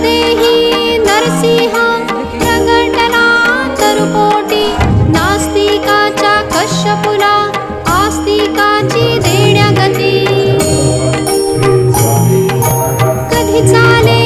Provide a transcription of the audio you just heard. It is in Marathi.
देही नरसिंहा प्रगटला तरुपोटी नास्तिकाच्या कश्यपुला आस्तिकाची देण्या गती कधी चाले